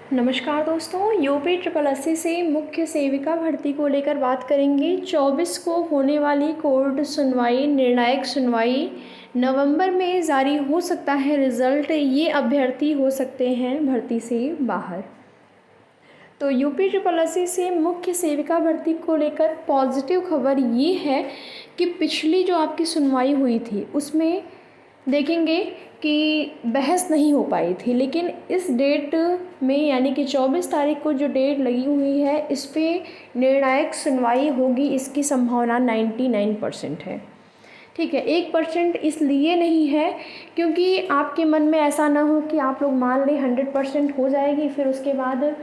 नमस्कार दोस्तों, UP triple SC से मुख्य सेविका भर्ती को लेकर बात करेंगे। 24 को होने वाली कोर्ट सुनवाई, निर्णायक सुनवाई, नवंबर में जारी हो सकता है रिज़ल्ट। ये अभ्यर्थी हो सकते हैं भर्ती से बाहर। तो यूपी ट्रिपल एससी से मुख्य सेविका भर्ती को लेकर पॉजिटिव खबर ये है कि पिछली जो आपकी सुनवाई हुई थी उसमें देखेंगे कि बहस नहीं हो पाई थी, लेकिन इस डेट में यानी कि 24 तारीख को जो डेट लगी हुई है इस पे निर्णायक सुनवाई होगी। इसकी संभावना 99% है। ठीक है, 1% इसलिए नहीं है क्योंकि आपके मन में ऐसा ना हो कि आप लोग मान लें 100% हो जाएगी, फिर उसके बाद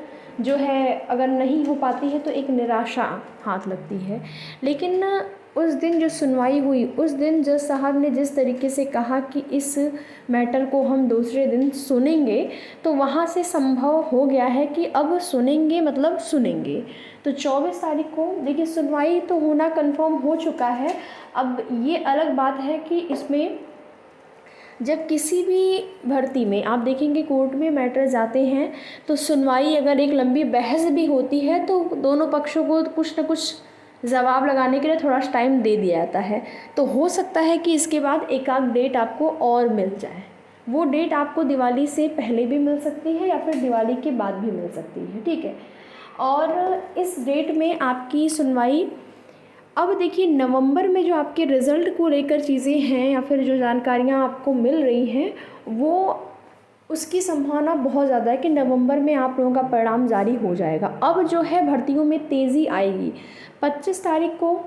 जो है अगर नहीं हो पाती है तो एक निराशा हाथ लगती है। लेकिन उस दिन जो सुनवाई हुई, उस दिन जज साहब ने जिस तरीके से कहा कि इस मैटर को हम दूसरे दिन सुनेंगे, तो वहाँ से संभव हो गया है कि अब सुनेंगे मतलब सुनेंगे। तो 24 तारीख को देखिए सुनवाई तो होना कंफर्म हो चुका है। अब ये अलग बात है कि इसमें जब किसी भी भर्ती में आप देखेंगे कोर्ट में मैटर जाते हैं तो सुनवाई अगर एक लंबी बहस भी होती है तो दोनों पक्षों को कुछ न कुछ जवाब लगाने के लिए थोड़ा सा टाइम दे दिया जाता है। तो हो सकता है कि इसके बाद एक आध डेट आपको और मिल जाए। वो डेट आपको दिवाली से पहले भी मिल सकती है या फिर दिवाली के बाद भी मिल सकती है। ठीक है, और इस डेट में आपकी सुनवाई अब देखिए नवंबर में जो आपके रिज़ल्ट को लेकर चीज़ें हैं या फिर जो जानकारियाँ आपको मिल रही हैं वो उसकी संभावना बहुत ज़्यादा है कि नवंबर में आप लोगों का परिणाम जारी हो जाएगा। अब जो है भर्तियों में तेज़ी आएगी। 25 तारीख को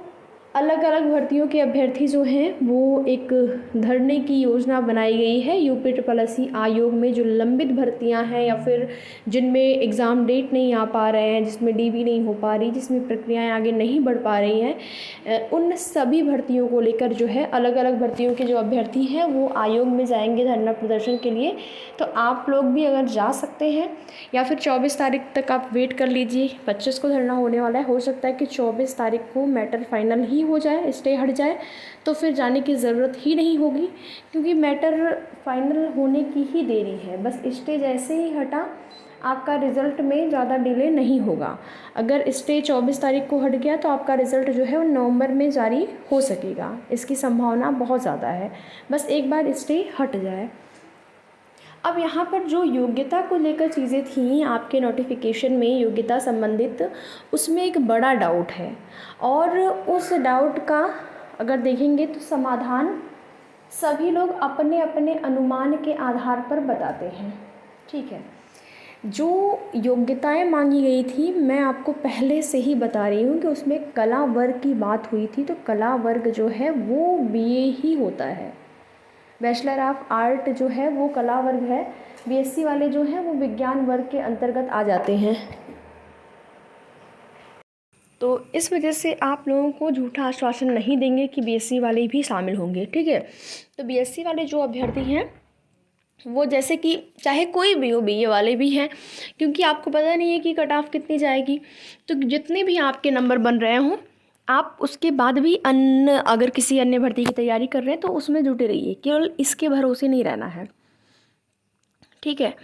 अलग अलग भर्तियों के अभ्यर्थी जो हैं वो एक धरने की योजना बनाई गई है यूपी ट्रिपल एससी आयोग में। जो लंबित भर्तियां हैं या फिर जिनमें एग्ज़ाम डेट नहीं आ पा रहे हैं, जिसमें डीवी नहीं हो पा रही, जिसमें प्रक्रियाएं आगे नहीं बढ़ पा रही हैं, उन सभी भर्तियों को लेकर जो है अलग अलग भर्तियों के जो अभ्यर्थी हैं वो आयोग में जाएंगे धरना प्रदर्शन के लिए। तो आप लोग भी अगर जा सकते हैं या फिर 24 तारीख तक आप वेट कर लीजिए। 25 को धरना होने वाला है, हो सकता है कि 24 तारीख को मैटर फाइनल ही हो जाए, स्टे हट जाए, तो फिर जाने की ज़रूरत ही नहीं होगी क्योंकि मैटर फाइनल होने की ही देरी है। बस स्टे जैसे ही हटा आपका रिज़ल्ट में ज़्यादा डिले नहीं होगा। अगर स्टे 24 तारीख को हट गया तो आपका रिज़ल्ट जो है वो नवंबर में जारी हो सकेगा। इसकी संभावना बहुत ज़्यादा है, बस एक बार स्टे हट जाए। अब यहाँ पर जो योग्यता को लेकर चीज़ें थी आपके नोटिफिकेशन में योग्यता संबंधित, उसमें एक बड़ा डाउट है और उस डाउट का अगर देखेंगे तो समाधान सभी लोग अपने अपने अनुमान के आधार पर बताते हैं। ठीक है, जो योग्यताएं मांगी गई थी मैं आपको पहले से ही बता रही हूँ कि उसमें कला वर्ग की बात हुई थी। तो कला वर्ग जो है वो बीए ही होता है। बैचलर ऑफ आर्ट जो है वो कला वर्ग है, बीएससी वाले जो हैं वो विज्ञान वर्ग के अंतर्गत आ जाते हैं। तो इस वजह से आप लोगों को झूठा आश्वासन नहीं देंगे कि बीएससी वाले भी शामिल होंगे। ठीक है, तो बीएससी वाले जो अभ्यर्थी हैं वो जैसे कि चाहे कोई भी हो, बीए वाले भी हैं, क्योंकि आपको पता नहीं है कि कट ऑफ कितनी जाएगी। तो जितने भी आपके नंबर बन रहे हों आप उसके बाद भी अन्य अगर किसी अन्य भर्ती की तैयारी कर रहे हैं तो उसमें जुटे रहिए, केवल इसके भरोसे नहीं रहना है। ठीक है,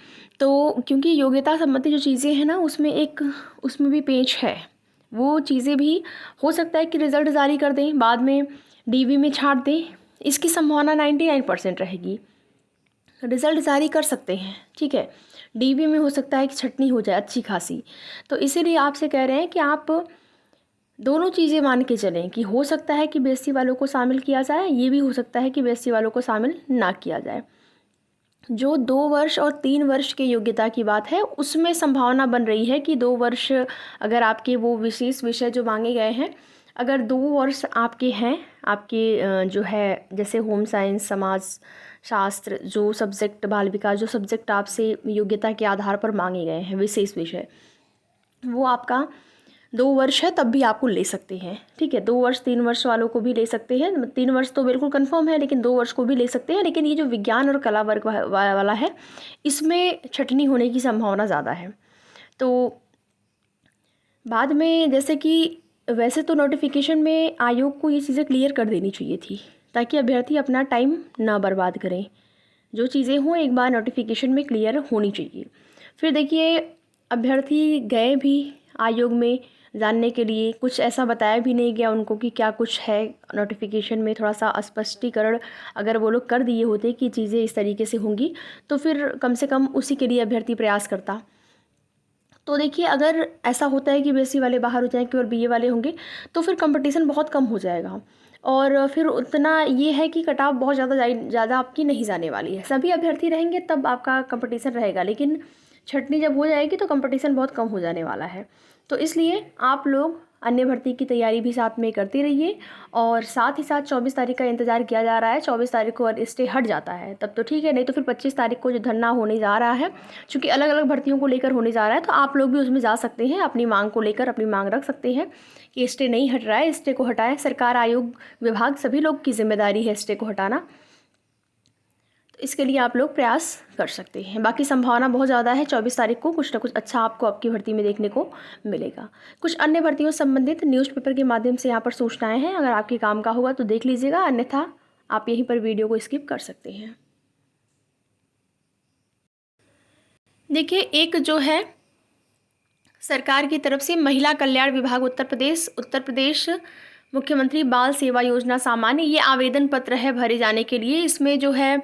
तो क्योंकि योग्यता संबंधी जो चीज़ें हैं ना उसमें भी पेच है। वो चीज़ें भी हो सकता है कि रिज़ल्ट जारी कर दें, बाद में डीवी में छाट दें, इसकी संभावना 99% रहेगी। रिज़ल्ट जारी कर सकते हैं। ठीक है, डीवी में हो सकता है कि छटनी हो जाए अच्छी खासी। तो इसीलिए आपसे कह रहे हैं कि आप दोनों चीज़ें मान के चलें कि हो सकता है कि बीएससी वालों को शामिल किया जाए, ये भी हो सकता है कि बीएससी वालों को शामिल ना किया जाए। जो 2 वर्ष और 3 वर्ष की योग्यता की बात है उसमें संभावना बन रही है कि 2 वर्ष अगर आपके वो विशेष विषय जो मांगे गए हैं, अगर 2 वर्ष आपके हैं, आपके जो है जैसे होम साइंस, समाज शास्त्र, जो सब्जेक्ट बाल विकास, जो सब्जेक्ट आपसे योग्यता के आधार पर मांगे गए हैं विशेष विषय, वो आपका 2 वर्ष है तब भी आपको ले सकते हैं। ठीक है, 2 वर्ष 3 वर्ष वालों को भी ले सकते हैं। 3 वर्ष तो बिल्कुल कंफर्म है, लेकिन 2 वर्ष को भी ले सकते हैं। लेकिन ये जो विज्ञान और कला वर्ग वाला है इसमें छटनी होने की संभावना ज़्यादा है। तो बाद में जैसे कि वैसे तो नोटिफिकेशन में आयोग को ये चीज़ें क्लियर कर देनी चाहिए थी ताकि अभ्यर्थी अपना टाइम ना बर्बाद करें। जो चीज़ें हों एक बार नोटिफिकेशन में क्लियर होनी चाहिए। फिर देखिए अभ्यर्थी गए भी आयोग में जानने के लिए, कुछ ऐसा बताया भी नहीं गया उनको कि क्या कुछ है नोटिफिकेशन में। थोड़ा सा स्पष्टीकरण अगर वो लोग कर दिए होते कि चीज़ें इस तरीके से होंगी, तो फिर कम से कम उसी के लिए अभ्यर्थी प्रयास करता। तो देखिए, अगर ऐसा होता है कि बीएससी वाले बाहर हो जाएं, केवल बीए वाले होंगे, तो फिर कंपटीशन बहुत कम हो जाएगा और फिर उतना ये है कि कट ऑफ बहुत ज़्यादा आपकी नहीं जाने वाली है। सभी अभ्यर्थी रहेंगे तब आपका कंपटीशन रहेगा, लेकिन छँटनी जब हो जाएगी तो कंपटीशन बहुत कम हो जाने वाला है। तो इसलिए आप लोग अन्य भर्ती की तैयारी भी साथ में करते रहिए और साथ ही साथ 24 तारीख का इंतज़ार किया जा रहा है। 24 तारीख को अगर स्टे हट जाता है तब तो ठीक है, नहीं तो फिर 25 तारीख को जो धरना होने जा रहा है, चूँकि अलग अलग भर्तियों को लेकर होने जा रहा है, तो आप लोग भी उसमें जा सकते हैं, अपनी मांग को लेकर अपनी मांग रख सकते हैं कि स्टे नहीं हट रहा है, स्टे को हटाएं। सरकार, आयोग, विभाग सभी लोग की जिम्मेदारी है स्टे को हटाना। तो इसके लिए आप लोग प्रयास कर सकते हैं। बाकी संभावना बहुत ज़्यादा है 24 तारीख को कुछ ना कुछ अच्छा आपको आपकी भर्ती में देखने को मिलेगा। कुछ अन्य भर्तियों से संबंधित न्यूज़पेपर के माध्यम से यहाँ पर सूचनाएं हैं, अगर आपके काम का होगा तो देख लीजिएगा, अन्यथा आप यहीं पर वीडियो को स्किप कर सकते हैं। देखिए, एक जो है सरकार की तरफ से महिला कल्याण विभाग उत्तर प्रदेश मुख्यमंत्री बाल सेवा योजना सामान्य, ये आवेदन पत्र है भरे जाने के लिए। इसमें जो है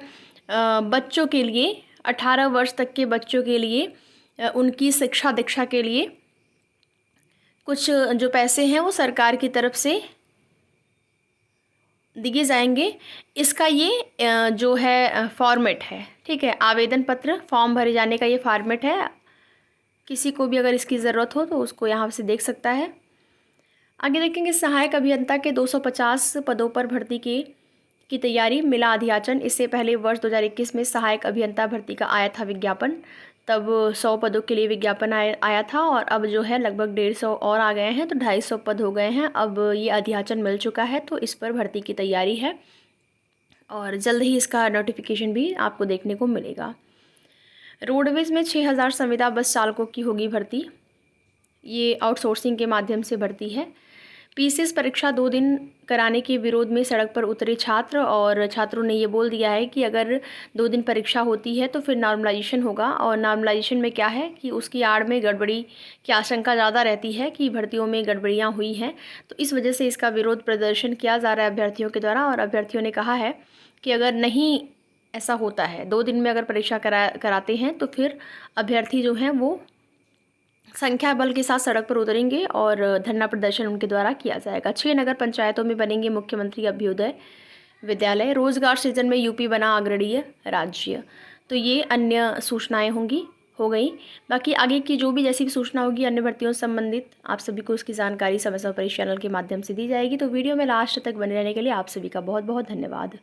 बच्चों के लिए, 18 वर्ष तक के बच्चों के लिए उनकी शिक्षा दीक्षा के लिए कुछ जो पैसे हैं वो सरकार की तरफ से दिए जाएंगे। इसका ये जो है फॉर्मेट है, ठीक है, आवेदन पत्र फॉर्म भरे जाने का ये फॉर्मेट है। किसी को भी अगर इसकी ज़रूरत हो तो उसको यहाँ से देख सकता है। आगे देखेंगे, सहायक अभियंता के 250 पदों पर भर्ती की तैयारी, मिला अध्याचन। इससे पहले वर्ष 2021 में सहायक अभियंता भर्ती का आया था विज्ञापन, तब 100 पदों के लिए विज्ञापन आया था और अब जो है लगभग 150 और आ गए हैं, तो 250 पद हो गए हैं। अब ये अध्याचन मिल चुका है, तो इस पर भर्ती की तैयारी है और जल्द ही इसका नोटिफिकेशन भी आपको देखने को मिलेगा। रोडवेज़ में 6000 संविदा बस चालकों की होगी भर्ती, ये आउटसोर्सिंग के माध्यम से भर्ती है। पीसीएस परीक्षा 2 दिन कराने के विरोध में सड़क पर उतरे छात्र और छात्रों ने ये बोल दिया है कि अगर 2 दिन परीक्षा होती है तो फिर नॉर्मलाइजेशन होगा, और नॉर्मलाइजेशन में क्या है कि उसकी आड़ में गड़बड़ी की आशंका ज़्यादा रहती है कि भर्तियों में गड़बड़ियाँ हुई हैं, तो इस वजह से इसका विरोध प्रदर्शन किया जा रहा है अभ्यर्थियों के द्वारा। और अभ्यर्थियों ने कहा है कि अगर नहीं ऐसा होता है, 2 दिन में अगर परीक्षा कराते हैं, तो फिर अभ्यर्थी जो हैं वो संख्या बल के साथ सड़क पर उतरेंगे और धरना प्रदर्शन उनके द्वारा किया जाएगा। 6 नगर पंचायतों में बनेंगे मुख्यमंत्री अभ्युदय विद्यालय। रोजगार सृजन में यूपी बना अग्रणीय राज्य। तो ये अन्य सूचनाएं हो गई। बाकी आगे की जो भी जैसी भी सूचना होगी अन्य भर्तियों से संबंधित, आप सभी को उसकी जानकारी समय समय पर इस चैनल के माध्यम से दी जाएगी। तो वीडियो में लास्ट तक बने रहने के लिए आप सभी का बहुत बहुत धन्यवाद।